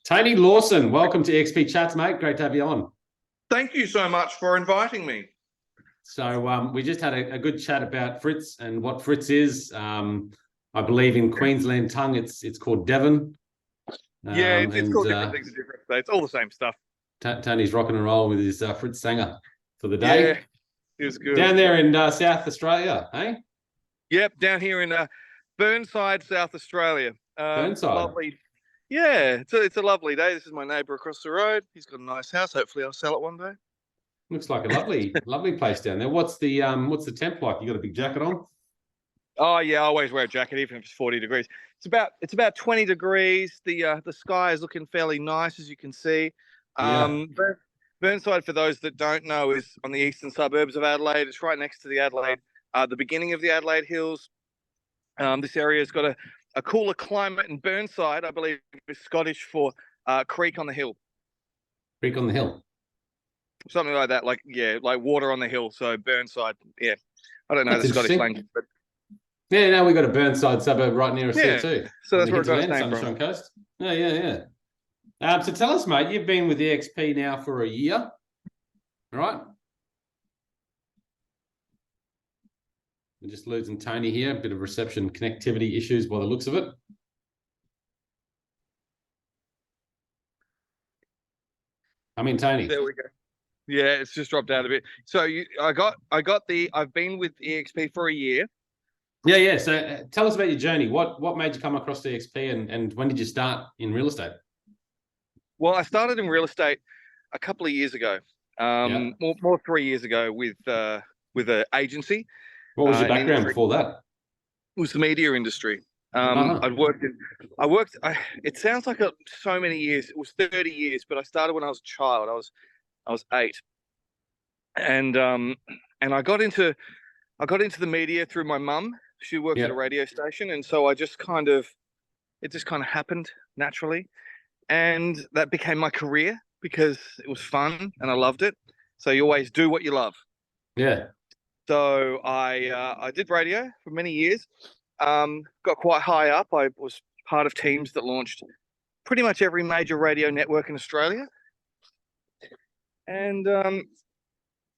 Tony Lawson, welcome to XP Chats, mate. Great to have you on. Thank you so much for inviting me. So we just had a good chat about Fritz and what Fritz is. I believe in Queensland tongue, it's called Devon. It's called different things in different states. All the same stuff. Tony's rocking and rolling with his Fritz Sanger for the day. Yeah, it was good. Down there in South Australia, eh? Yep, down here in Burnside, South Australia. Burnside. Lovely. Yeah, it's a lovely day. This is my neighbour across the road. He's got a nice house. Hopefully, I'll sell it one day. Looks like a lovely place down there. What's the temp like? You got a big jacket on? Oh yeah, I always wear a jacket, even if it's 40 degrees. It's about 20 degrees. The sky is looking fairly nice, as you can see. Burnside, for those that don't know, is on the eastern suburbs of Adelaide. It's right next to the Adelaide, the beginning of the Adelaide Hills. This area's got a cooler climate, and Burnside, I believe, is Scottish for creek on the hill. Creek on the hill. Something like that, like water on the hill. So Burnside, yeah. I don't know the Scottish language, but yeah, now we've got a Burnside suburb right near us here too. So that's where it got its name from. Sunshine Coast. Yeah. So tell us, mate, you've been with EXP now for a year, right? We're just losing Tony here. A bit of reception connectivity issues by the looks of it. I mean, Tony. There we go. Yeah, it's just dropped out a bit. So I've been with EXP for a year. Yeah. So tell us about your journey. What made you come across EXP, and when did you start in real estate? Well, I started in real estate a couple of years ago, more 3 years ago with an agency. What was your background before that? It was the media industry. It sounds like so many years. It was 30 years, but I started when I was a child. I was 8, and I got into the media through my mum. She worked at a radio station, and so it just kind of happened naturally, and that became my career because it was fun and I loved it. So you always do what you love. Yeah. So I did radio for many years. Got quite high up. I was part of teams that launched pretty much every major radio network in Australia. And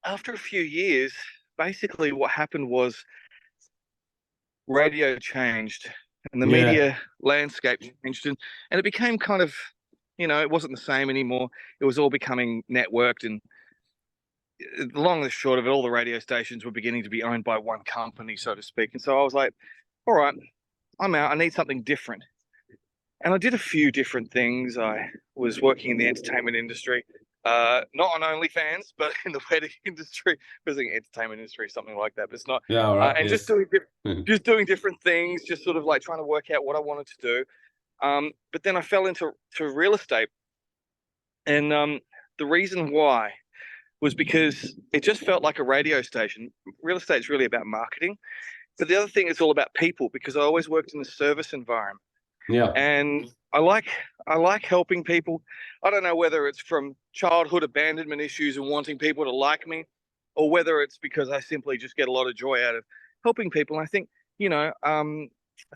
after a few years, basically what happened was radio changed and the media landscape changed, and it became kind of, it wasn't the same anymore. It was all becoming networked, and the long and the short of it, all the radio stations were beginning to be owned by one company, so to speak. And so I was like, all right, I'm out. I need something different. And I did a few different things. I was working in the entertainment industry. Not on OnlyFans, but in the wedding industry, visiting entertainment industry, something like that. But it's not. Yeah, all right. And just doing different things, just sort of like trying to work out what I wanted to do. But then I fell into real estate, and the reason why was because it just felt like a radio station. Real estate is really about marketing, but the other thing is all about people, because I always worked in the service environment. Yeah. And I like helping people. I don't know whether it's from childhood abandonment issues and wanting people to like me, or whether it's because I simply just get a lot of joy out of helping people. And I think, I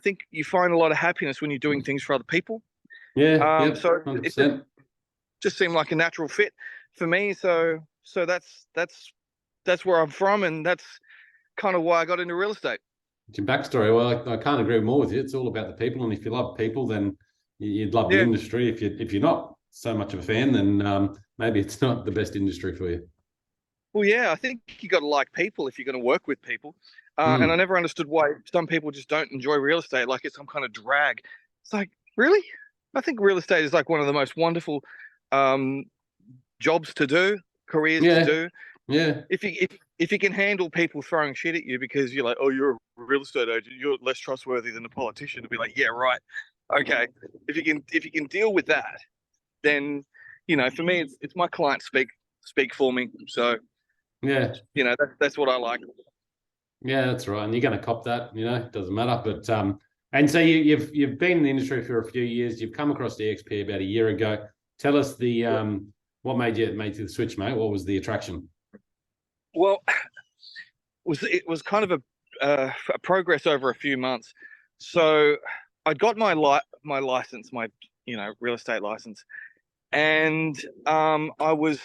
think you find a lot of happiness when you're doing things for other people. Yeah. So 100%. it just seemed like a natural fit for me. So that's where I'm from, and that's kind of why I got into real estate. It's your backstory. Well, I can't agree more with you. It's all about the people, and if you love people, then you'd love the industry. If you're not so much of a fan, then maybe it's not the best industry for you. Well, yeah, I think you got to like people if you're going to work with people. And I never understood why some people just don't enjoy real estate, like it's some kind of drag. It's like, really? I think real estate is like one of the most wonderful jobs to do, careers to do. Yeah. If you can handle people throwing shit at you because you're like, oh, you're a real estate agent, you're less trustworthy than a politician, to be like, yeah, right. Okay. If you can deal with that, then, for me, it's my clients speak for me. So, yeah, that's what I like. Yeah, that's right. And you're going to cop that, it doesn't matter. But and so you've been in the industry for a few years. You've come across the EXP about a year ago. Tell us what made you the switch, mate? What was the attraction? Well, it was kind of a progress over a few months. So I got my license, my real estate license, and I was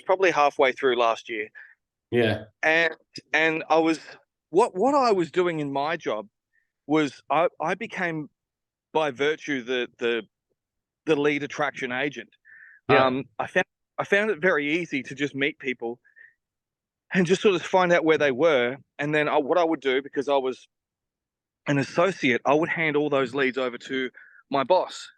probably halfway through last year, Yeah. and I was what I was doing in my job was I became by virtue the lead attraction agent. Yeah. I found it very easy to just meet people and just sort of find out where they were, and then what I would do, because I was an associate, I would hand all those leads over to my boss.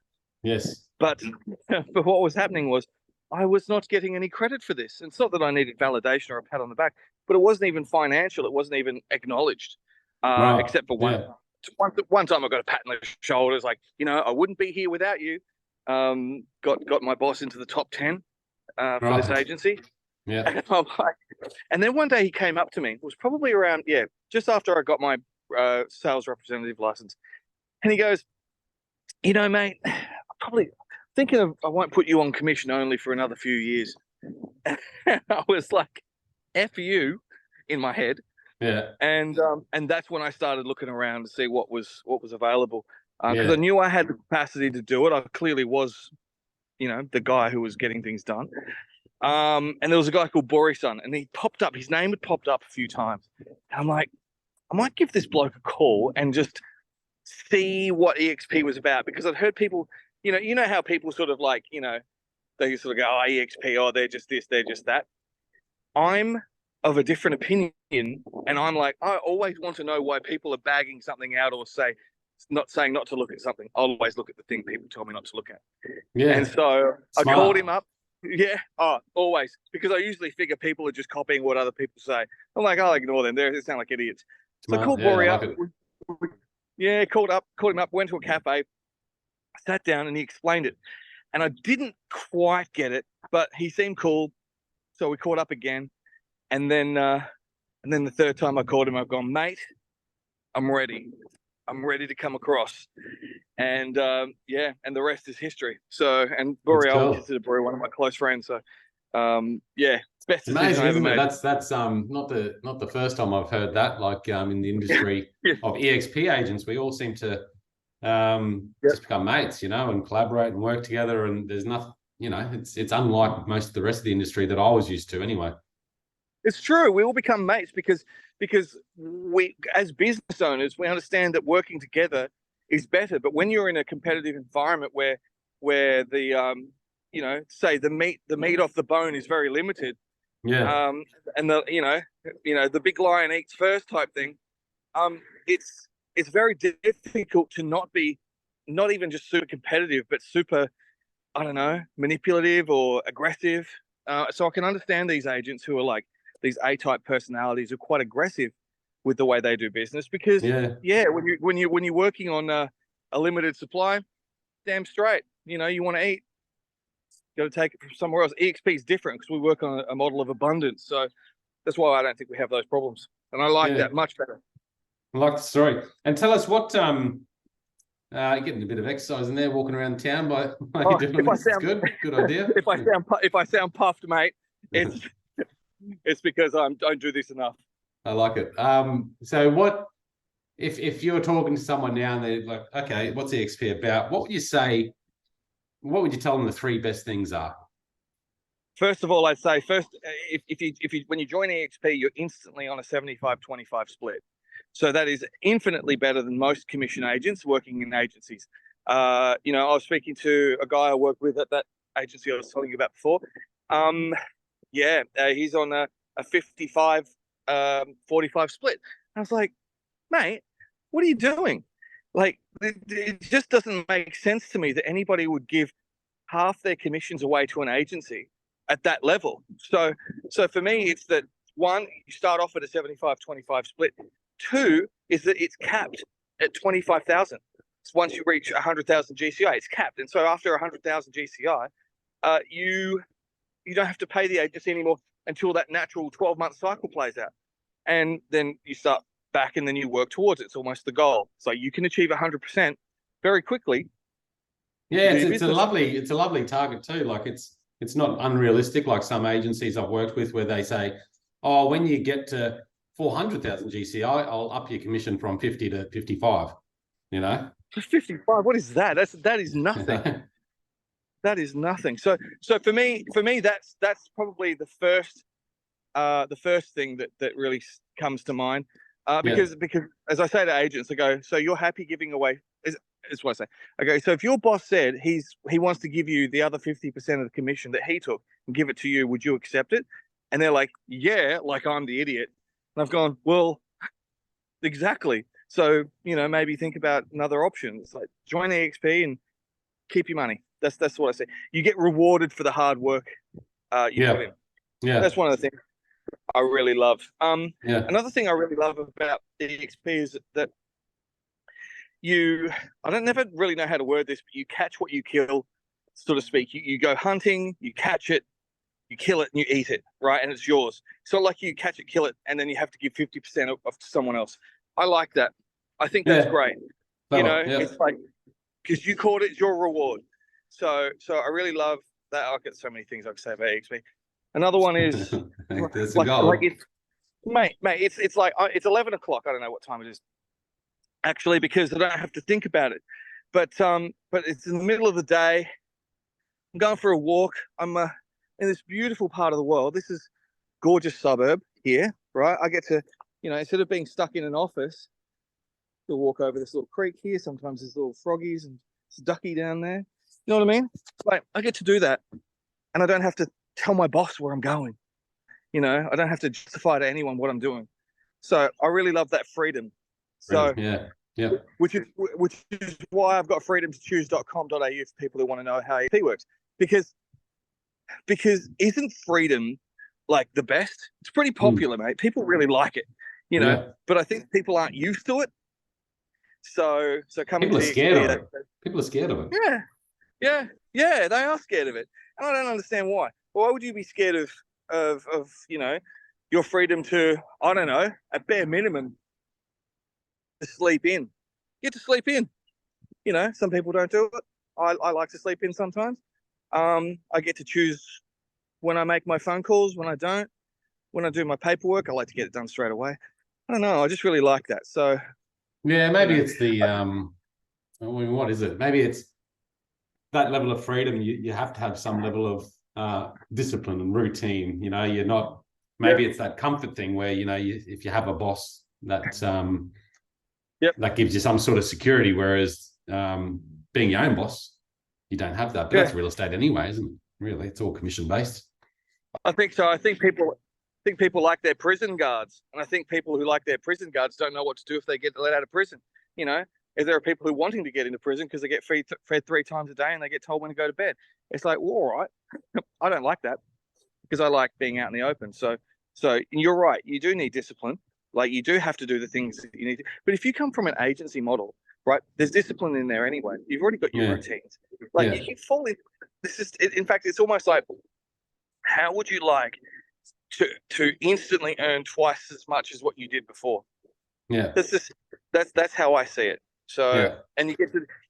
Yes. But but what was happening was I was not getting any credit for this. And it's not that I needed validation or a pat on the back, but it wasn't even financial. It wasn't even acknowledged, Right. except for Yeah. one time I got a pat on the shoulders, like, I wouldn't be here without you. Got my boss into the top 10 for this Right. agency. Yeah. And I'm like, and then one day he came up to me. It was probably around, just after I got my sales representative license, and he goes, mate, I'm probably thinking of, I won't put you on commission only for another few years. And I was like, F you, in my head. Yeah. And that's when I started looking around to see what was available, because Yeah. I knew I had the capacity to do it. I clearly was, the guy who was getting things done. And there was a guy called Boris-san, and he popped up. His name had popped up a few times. And I'm like, I might give this bloke a call and just see what EXP was about, because I'd heard people, you know how people sort of like, they sort of go, oh, EXP, oh, they're just this, they're just that. I'm of a different opinion, and I'm like, I always want to know why people are bagging something out, or saying not to look at something. I always look at the thing people tell me not to look at. Yeah. And so Smart. I called him up. Yeah. Oh, always. Because I usually figure people are just copying what other people say. I'm like, I'll ignore them. They sound like idiots. So I called Bory up. Yeah, called him up, went to a cafe, sat down, and he explained it. And I didn't quite get it, but he seemed cool. So we caught up again. And then the third time I called him, I've gone, mate, I'm ready. I'm ready to come across. And and the rest is history. So, and Bory, I would consider Bory one of my close friends. So best decision Amazing, I ever isn't it? made. That's not the first time I've heard that. Like in the industry of EXP agents, we all seem to just become mates, and collaborate and work together. And there's nothing, it's unlike most of the rest of the industry that I was used to anyway. It's true. We all become mates because we, as business owners, we understand that working together is better. But when you're in a competitive environment where the say the meat off the bone is very limited, and the big lion eats first type thing, it's very difficult to not even just super competitive, but super, I don't know, manipulative or aggressive. So I can understand these agents who are like these A-type personalities are quite aggressive with the way they do business, because when you're working on a limited supply, damn straight, you want to eat, got to take it from somewhere else. EXP is different because we work on a model of abundance, so that's why I don't think we have those problems, and I like that much better. I like the story. And tell us what getting a bit of exercise in there, walking around town by you doing this. It's good idea. If I sound puffed, mate, it's because I don't do this enough. I like it. So what if you're talking to someone now and they're like, okay, what's EXP about? What would you say? What would you tell them the 3 best things are? First of all, I'd say if you when you join EXP, you're instantly on a 75-25 split. So that is infinitely better than most commission agents working in agencies. I was speaking to a guy I work with at that agency I was telling you about before. He's on a 55-45 split. I was like, mate, what are you doing? Like, it just doesn't make sense to me that anybody would give half their commissions away to an agency at that level. So for me, it's that, one, you start off at a 75-25 split. 2 is that it's capped at 25,000. So once you reach 100,000 GCI, it's capped. And so after 100,000 GCI, you don't have to pay the agency anymore until that natural 12-month cycle plays out. And then you start back and then you work towards it. It's almost the goal. So you can achieve 100% very quickly. Yeah, it's a lovely target too. Like it's not unrealistic like some agencies I've worked with where they say, oh, when you get to 400,000 GCI, I'll up your commission from 50 to 55. you know. For 55, what is that? That is nothing. That is nothing. So for me, that's probably the first thing that really comes to mind. Because as I say to agents, I go, so you're happy giving away, is what I say. I go, so if your boss said he wants to give you the other 50% of the commission that he took and give it to you, would you accept it? And they're like, yeah, like I'm the idiot. And I've gone, well, exactly. So, maybe think about another option. It's like join the EXP and keep your money. That's what I say. You get rewarded for the hard work you put in. Yeah. That's one of the things I really love. Another thing I really love about EXP is that I don't never really know how to word this, but you catch what you kill, so to speak. You go hunting, you catch it, you kill it, and you eat it, right? And it's yours. So like you catch it, kill it, and then you have to give 50% of to someone else. I like that. I think that's great. It's like, because you caught it, it's your reward. So I really love that. I've got so many things I can say about EXP. Another one is That's a goal. Mate, it's like it's 11 o'clock. I don't know what time it is actually, because I don't have to think about it. But it's in the middle of the day. I'm going for a walk. I'm in this beautiful part of the world. This is gorgeous suburb here, right? I get to, instead of being stuck in an office, to walk over this little creek here. Sometimes there's little froggies and it's ducky down there. You know what I mean? Like I get to do that, and I don't have to tell my boss where I'm going. I don't have to justify to anyone what I'm doing. So I really love that freedom. So which is why I've got freedomtochoose.com.au for people who want to know how EXP works. Because isn't freedom like the best? It's pretty popular, mate. People really like it, but I think people aren't used to it. So coming people to are scared of it. People are scared of it. Yeah, they are scared of it. And I don't understand why. Why would you be scared of your freedom to, I don't know, at bare minimum, to sleep in? Get to sleep in. Some people don't do it. I like to sleep in sometimes. I get to choose when I make my phone calls, when I don't. When I do my paperwork, I like to get it done straight away. I don't know. I just really like that. So yeah, maybe it's the what is it? Maybe it's that level of freedom. You have to have some level of discipline and routine. You're not. Maybe it's that comfort thing where if you have a boss that that gives you some sort of security, whereas being your own boss, you don't have that. But that's real estate anyway, isn't it? Really, it's all commission based. I think so. I think people like their prison guards, and I think people who like their prison guards don't know what to do if they get let out of prison. If there are people who are wanting to get into prison because they get fed 3 times a day and they get told when to go to bed. It's like, well, all right. I don't like that because I like being out in the open. So you're right. You do need discipline. Like you do have to do the things that you need to. But if you come from an agency model, right, there's discipline in there anyway. You've already got your routines. Like you can fall in. In fact, it's almost like, how would you like to instantly earn twice as much as what you did before? Yeah. That's how I see it. So and you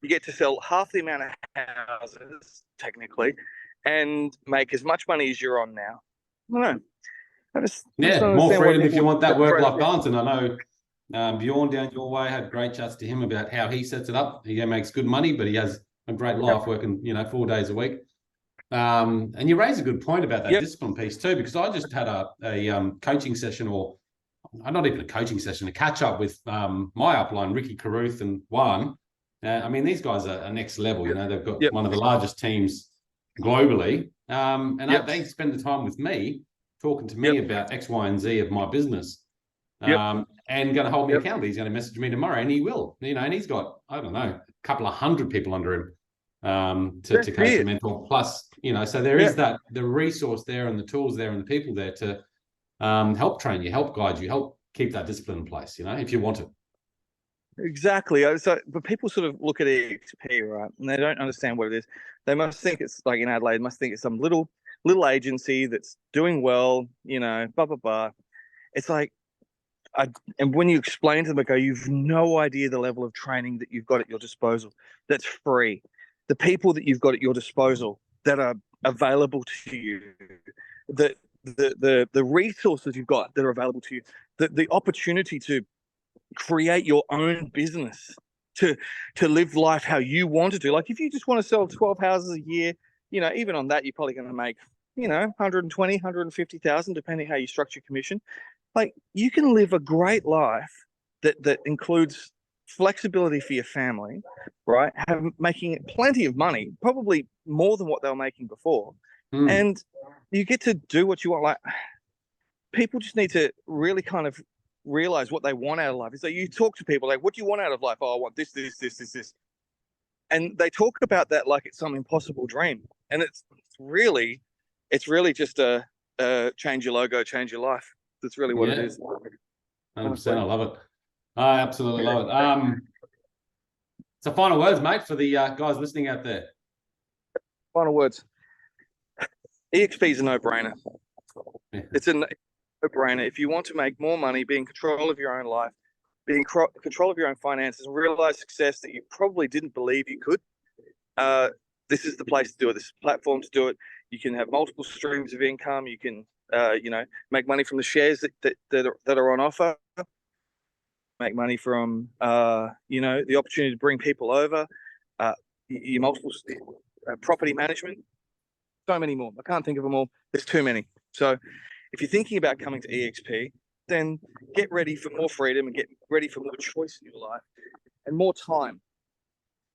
get to sell half the amount of houses technically, and make as much money as you're on now. I don't know. More freedom if you want that work-life balance. And I know Bjorn down your way had great chats to him about how he sets it up. He makes good money, but he has a great life working 4 days a week. And you raise a good point about that discipline piece too, because I just had a coaching session, or not even a coaching session, a catch up with my upline, Ricky Carruth and Juan. I mean, these guys are next level. They've got one of the largest teams globally, and they spend the time with me talking to me about X, Y, and Z of my business, and going to hold me accountable. He's going to message me tomorrow, and he will. And he's got, I don't know, a couple of 100 people under him to coach and mentor. Plus, so there is that the resource there and the tools there and the people there to help train you, help guide you, help keep that discipline in place, if you want it. Exactly. So, but people sort of look at EXP, right, and they don't understand what it is. They must think it's like in Adelaide, must think it's some little agency that's doing well, blah, blah, blah. It's like, and when you explain to them, you've no idea the level of training that you've got at your disposal that's free. The people that you've got at your disposal that are available to you, the resources you've got that are available to you, the opportunity to create your own business to live life how you want to do. Like if you just want to sell 12 houses a year, even on that, you're probably going to make, 120, 150,000, depending how you structure commission. Like you can live a great life that includes flexibility for your family, right? Making plenty of money, probably more than what they were making before. And you get to do what you want. Like people just need to really kind of realize what they want out of life. It's like you talk to people like, what do you want out of life? Oh, I want this. And they talk about that like it's some impossible dream. And it's really just a change your logo, change your life. That's really what it is. 100%. I love it. I absolutely love it. So final words, mate, for the guys listening out there. Final words. EXP is a no-brainer. Yeah. It's a no-brainer. If you want to make more money, be in control of your own life, be in control of your own finances, and realize success that you probably didn't believe you could, this is the place to do it. This is the platform to do it. You can have multiple streams of income. You can, make money from the shares that are on offer. Make money from, the opportunity to bring people over. Your multiple property management. So many more. I can't think of them all. There's too many. So if you're thinking about coming to EXP, then get ready for more freedom and get ready for more choice in your life and more time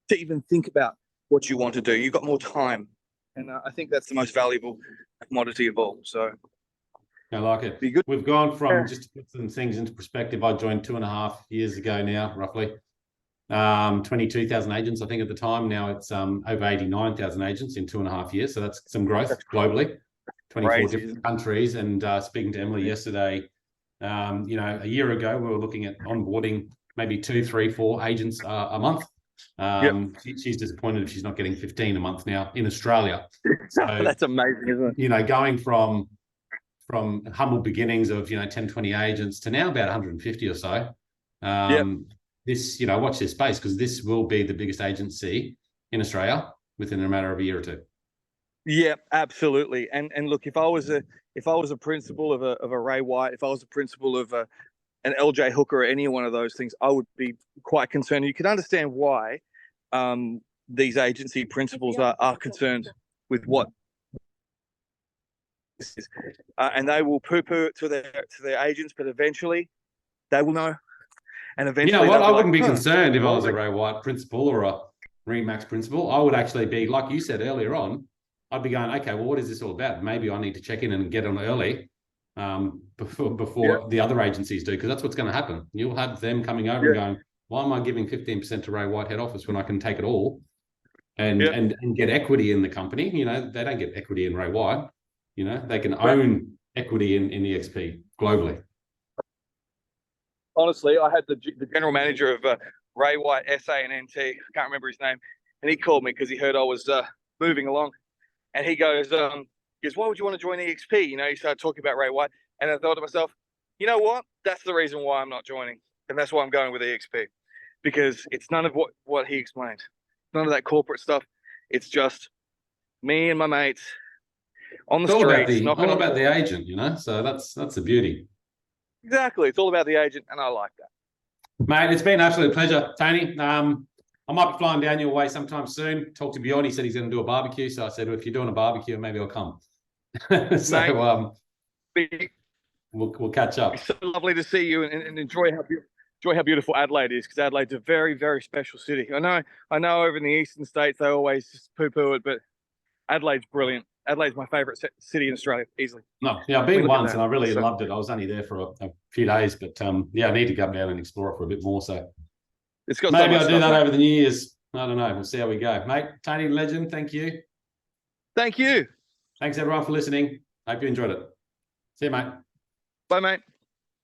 to even think about what you want to do. You've got more time. And I think that's the most valuable commodity of all. So I like it. Be good. We've gone from, just to put some things into perspective, I joined 2.5 years ago now, roughly. 22,000 agents, I think, at the time. Now it's over 89,000 agents in 2.5 years. So that's some growth globally, 24 different countries. And speaking to Emily yesterday, a year ago, we were looking at onboarding maybe 2, 3, 4 agents a month. She's disappointed if she's not getting 15 a month now in Australia. So that's amazing, isn't it? Going from humble beginnings of 10, 20 agents to now about 150 or so. This, watch this space, because this will be the biggest agency in Australia within a matter of a year or two. Yeah, absolutely. And look, if I was a principal of a Ray White, if I was a principal of an LJ Hooker or any one of those things, I would be quite concerned. You can understand why these agency principals are concerned with what this is, and they will poo-poo it to their agents, but eventually they will know. And eventually, I wouldn't be concerned if I was a Ray White principal or a Remax principal. I would actually be, like you said earlier on, I'd be going, okay, well, what is this all about? Maybe I need to check in and get on early before the other agencies do, because that's what's going to happen. You'll have them coming over and going, why am I giving 15% to Ray White head office when I can take it all and get equity in the company? They don't get equity in Ray White. They can own equity in EXP globally. Honestly, I had the general manager of Ray White SA and NT. I can't remember his name, and he called me because he heard I was moving along, and he goes, "Why would you want to join EXP?" He started talking about Ray White, and I thought to myself, you know what? That's the reason why I'm not joining, and that's why I'm going with EXP, because it's none of what he explained, none of that corporate stuff. It's just me and my mates on the streets. It's all about the agent, So that's the beauty. Exactly. It's all about the agent, and I like that. Mate, it's been an absolute pleasure, Tony. I might be flying down your way sometime soon. Talked to Bjorn. He said he's going to do a barbecue. So I said, well, if you're doing a barbecue, maybe I'll come. So we'll catch up. It's so lovely to see you and enjoy how beautiful Adelaide is, because Adelaide's a very, very special city. I know over in the eastern states, they always just poo-poo it, but Adelaide's brilliant. Adelaide's my favourite city in Australia, easily. No, I've been once and I really loved it. I was only there for a few days, but I need to go down and explore it for a bit more. So it's got maybe I'll do that over the New Year's. I don't know. We'll see how we go. Mate, Tony, legend, thank you. Thank you. Thanks, everyone, for listening. Hope you enjoyed it. See you, mate. Bye, mate.